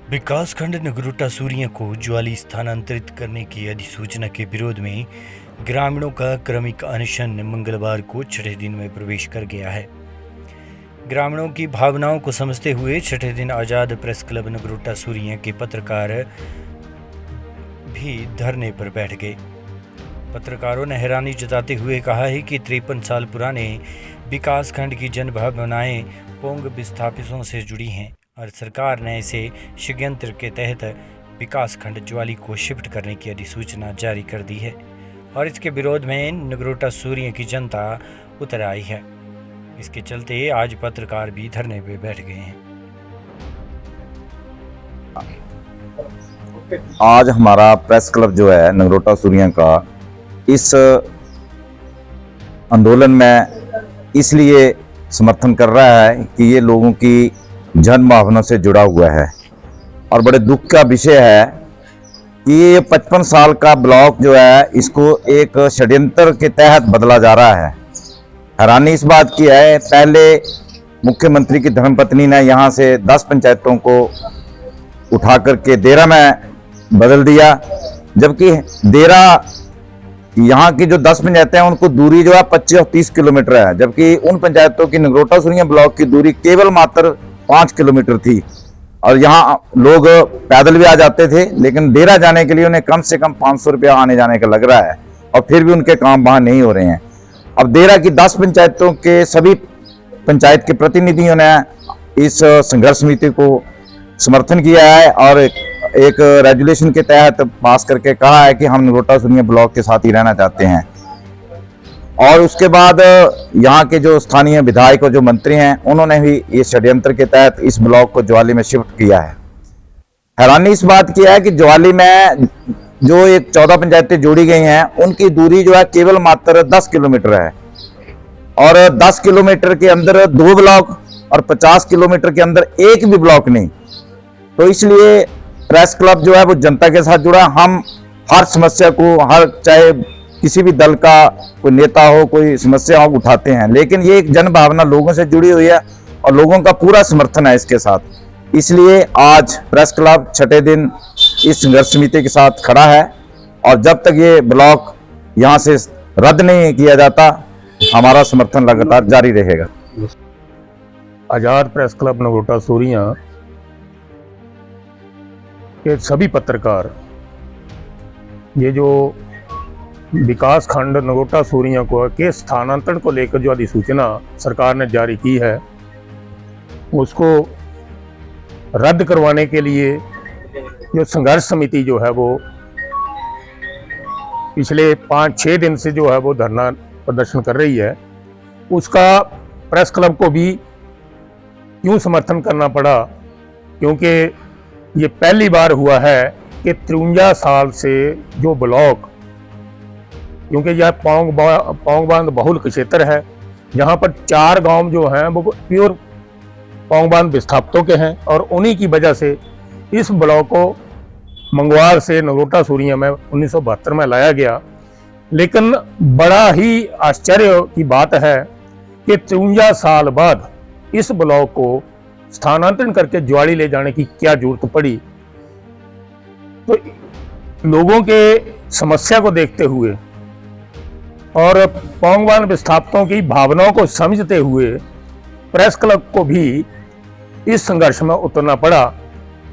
विकासखंड नगरोटा सूरियां को ज्वाली स्थानांतरित करने की अधिसूचना के विरोध में ग्रामीणों का क्रमिक अनशन मंगलवार को छठे दिन में प्रवेश कर गया है। ग्रामीणों की भावनाओं को समझते हुए छठे दिन आज़ाद प्रेस क्लब नगरोटा सूरियां के पत्रकार भी धरने पर बैठ गए। पत्रकारों ने हैरानी जताते हुए कहा है कि 53 साल पुराने विकासखंड की जन भावनाएं पोंग विस्थापितों से जुड़ी हैं और सरकार ने इसे षड्यंत्र के तहत विकासखंड ज्वाली को शिफ्ट करने की अधिसूचना जारी कर दी है और इसके विरोध में नगरोटा सूरियां की जनता उतर आई है। इसके चलते आज पत्रकार भी धरने पे बैठ गए हैं। आज हमारा प्रेस क्लब जो है नगरोटा सूरियां का इस आंदोलन में इसलिए समर्थन कर रहा है कि ये लोगों की जन भावना से जुड़ा हुआ है और बड़े दुख का विषय है कि ये 55 साल का ब्लॉक जो है इसको एक षड्यंत्र के तहत बदला जा रहा है। हैरानी इस बात की है, पहले मुख्यमंत्री की धर्मपत्नी ने यहाँ से 10 पंचायतों को उठा करके देरा में बदल दिया, जबकि देरा यहाँ की जो 10 पंचायतें हैं उनको दूरी जो है 25 और 30 किलोमीटर है, जबकि उन पंचायतों की नगरोटा सूरियां ब्लॉक की दूरी केवल मात्र 5 किलोमीटर थी और यहाँ लोग पैदल भी आ जाते थे, लेकिन डेरा जाने के लिए उन्हें कम से कम 500 रुपया आने जाने का लग रहा है और फिर भी उनके काम वहां नहीं हो रहे हैं। अब डेरा की 10 पंचायतों के सभी पंचायत के प्रतिनिधियों ने इस संघर्ष समिति को समर्थन किया है और एक रेजुलेशन के तहत पास करके कहा है कि हम नगरोटा सूरियां ब्लॉक के साथ ही रहना चाहते हैं। और उसके बाद यहाँ के जो स्थानीय विधायक और जो मंत्री हैं उन्होंने भी इस षड्यंत्र के तहत इस ब्लॉक को ज्वाली में शिफ्ट किया है। हैरानी इस बात की है कि ज्वाली में जो एक 14 पंचायतें जोड़ी गई हैं उनकी दूरी जो है केवल मात्र 10 किलोमीटर है और 10 किलोमीटर के अंदर 2 ब्लॉक और 50 किलोमीटर के अंदर एक भी ब्लॉक नहीं। तो इसलिए प्रेस क्लब जो है वो जनता के साथ जुड़ा। हम हर समस्या को, हर चाहे किसी भी दल का कोई नेता हो, कोई समस्या हो, उठाते हैं, लेकिन ये एक जन भावना लोगों से जुड़ी हुई है और लोगों का पूरा समर्थन है इसके साथ। इसलिए आज प्रेस क्लब छठे दिन इस संघर्ष समिति के साथ खड़ा है और जब तक ये ब्लॉक यहाँ से रद्द नहीं किया जाता हमारा समर्थन लगातार जारी रहेगा। आज़ाद प्रेस क्लब नगरोटा सूरियां के सभी पत्रकार ये जो विकास खंड नगरोटा सूरियां को के स्थानांतरण को लेकर जो अधिसूचना सरकार ने जारी की है उसको रद्द करवाने के लिए जो संघर्ष समिति जो है वो पिछले 5-6 दिन से जो है वो धरना प्रदर्शन कर रही है, उसका प्रेस क्लब को भी क्यों समर्थन करना पड़ा, क्योंकि ये पहली बार हुआ है कि 53 साल से जो ब्लॉक, क्योंकि यह पोंग बांध बहुल क्षेत्र है जहां पर 4 गांव जो हैं वो प्योर पोंग बांध विस्थापितों के हैं और उन्हीं की वजह से इस ब्लॉक को मंगवार से नगरोटा सूरियां में 1972 में लाया गया। लेकिन बड़ा ही आश्चर्य की बात है कि 53 साल बाद इस ब्लॉक को स्थानांतरण करके ज्वाली ले जाने की क्या जरूरत पड़ी। तो लोगों के समस्या को देखते हुए और पोंग बांध विस्थापितों की भावनाओं को समझते हुए प्रेस क्लब को भी इस संघर्ष में उतरना पड़ा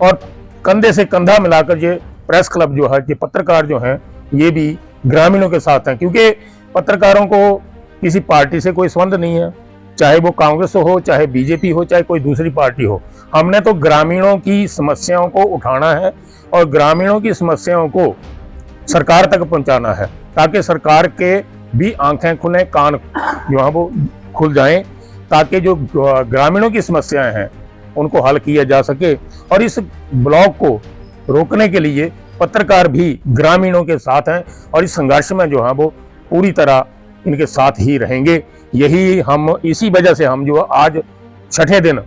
और कंधे से कंधा मिलाकर ये प्रेस क्लब जो है, ये पत्रकार जो हैं, ये भी ग्रामीणों के साथ हैं, क्योंकि पत्रकारों को किसी पार्टी से कोई संबंध नहीं है, चाहे वो कांग्रेस हो, चाहे बीजेपी हो, चाहे कोई दूसरी पार्टी हो। हमने तो ग्रामीणों की समस्याओं को उठाना है और ग्रामीणों की समस्याओं को सरकार तक पहुंचाना है ताकि सरकार के भी आंखें खुलें, कान जो है वो खुल जाएं, ताकि जो ग्रामीणों की समस्याएं हैं उनको हल किया जा सके। और इस ब्लॉक को रोकने के लिए पत्रकार भी ग्रामीणों के साथ हैं और इस संघर्ष में जो है वो पूरी तरह इनके साथ ही रहेंगे। यही हम, इसी वजह से हम जो आज छठे दिन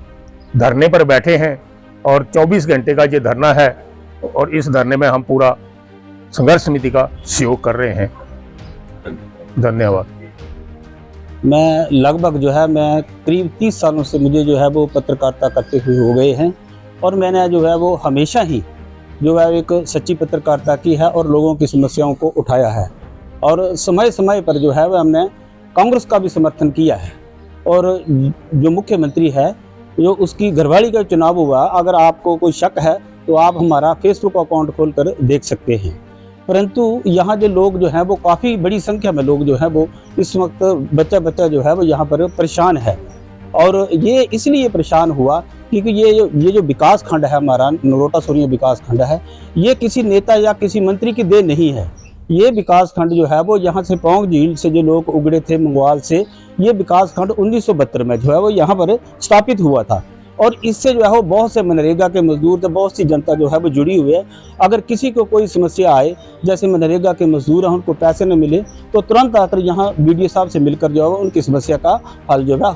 धरने पर बैठे हैं और 24 घंटे का ये धरना है और इस धरने में हम पूरा संघर्ष समिति का सहयोग कर रहे हैं। धन्यवाद। मैं लगभग जो है मैं करीब 30 सालों से मुझे जो है वो पत्रकारिता करते हुए हो गए हैं और मैंने जो है वो हमेशा ही जो है एक सच्ची पत्रकारिता की है और लोगों की समस्याओं को उठाया है। और समय समय पर जो है वह हमने कांग्रेस का भी समर्थन किया है। और जो मुख्यमंत्री है, जो उसकी घरवाली का चुनाव हुआ, अगर आपको कोई शक है तो आप हमारा फेसबुक अकाउंट खोलकर देख सकते हैं। परंतु यहाँ जो लोग जो हैं वो काफ़ी बड़ी संख्या में लोग जो हैं वो इस वक्त बच्चा जो है वो यहाँ पर परेशान है। और ये इसलिए परेशान हुआ क्योंकि ये जो विकास खंड है हमारा, नगरोटा सुरिया विकास खंड है, ये किसी नेता या किसी मंत्री की देन नहीं है। ये विकास खंड जो है वो यहाँ से पौंग झील से जो लोग उगड़े थे मंगवाल से, ये विकास खंड 1972 में जो है वो यहाँ पर स्थापित हुआ था। और इससे जो है वो बहुत से मनरेगा के मजदूर थे, बहुत सी जनता जो है वो जुड़ी हुई है। अगर किसी को कोई समस्या आए, जैसे मनरेगा के मजदूर हैं, उनको पैसे न मिले तो तुरंत आकर यहाँ BDO साहब से मिलकर जो है उनकी समस्या का हल जो है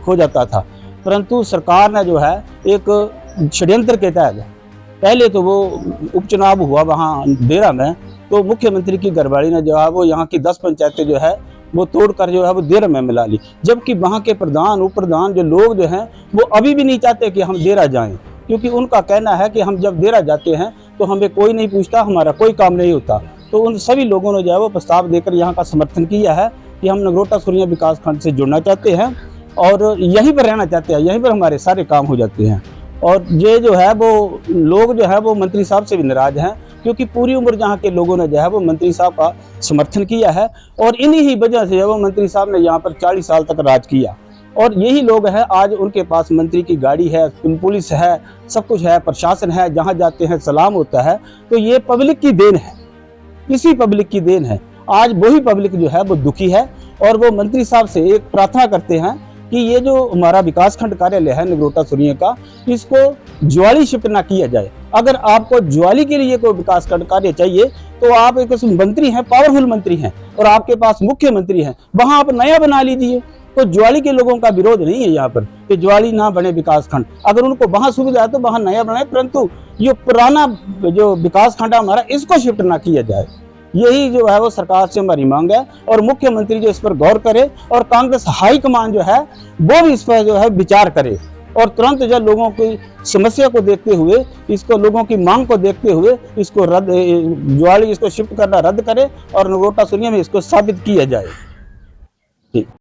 हो जाता था। परंतु सरकार ने जो है एक षड्यंत्र के तहत, पहले तो वो उपचुनाव हुआ वहाँ देरा में, तो मुख्यमंत्री की घरवाली ने जो है वो यहाँ की 10 पंचायतें जो है वो तोड़कर जो है वो देरा में मिला ली। जबकि वहाँ के प्रधान उप प्रधान जो लोग जो हैं वो अभी भी नहीं चाहते कि हम देरा जाएं, क्योंकि उनका कहना है कि हम जब देरा जाते हैं तो हमें कोई नहीं पूछता, हमारा कोई काम नहीं होता। तो उन सभी लोगों ने जो है वो प्रस्ताव देकर यहाँ का समर्थन किया है कि हम नगरोटा सुरिया विकास खंड से जुड़ना चाहते हैं और यहीं पर रहना चाहते हैं, यहीं पर हमारे सारे काम हो जाते हैं। और ये जो है वो लोग जो है वो मंत्री साहब से भी नाराज हैं, क्योंकि पूरी उम्र जहाँ के लोगों ने जो है वो मंत्री साहब का समर्थन किया है और इन्हीं ही वजह से वो मंत्री साहब ने यहाँ पर 40 साल तक राज किया। और यही लोग हैं, आज उनके पास मंत्री की गाड़ी है, पुलिस है, सब कुछ है, प्रशासन है, जहाँ जाते हैं सलाम होता है। तो ये पब्लिक की देन है, इसी पब्लिक की देन है। आज वही पब्लिक जो है वो दुखी है और वो मंत्री साहब से एक प्रार्थना करते हैं कि ये जो हमारा विकास खंड कार्यालय है नगरोटा सुरिया का, इसको ज्वाली शिफ्ट ना किया जाए। अगर आपको ज्वाली के लिए कोई विकास खंड कार्य चाहिए तो आप एक मंत्री हैं, पावरफुल मंत्री हैं और आपके पास मुख्यमंत्री हैं, वहां आप नया बना लीजिए। तो ज्वाली के लोगों का विरोध नहीं है यहाँ पर कि ज्वाली ना बने विकास खंड, अगर उनको वहां सुविधा है तो वहां नया बनाए, परंतु ये पुराना जो विकास खंड है हमारा, इसको शिफ्ट ना किया जाए। यही जो है वो सरकार से हमारी मांग है और मुख्यमंत्री जो इस पर गौर करे और कांग्रेस हाईकमान जो है वो भी इस पर जो है विचार करे और तुरंत जो लोगों की समस्या को देखते हुए, इसको लोगों की मांग को देखते हुए इसको ज्वाली इसको शिफ्ट करना रद्द करे और नगरोटा सुरिया में इसको साबित किया जाए। ठीक।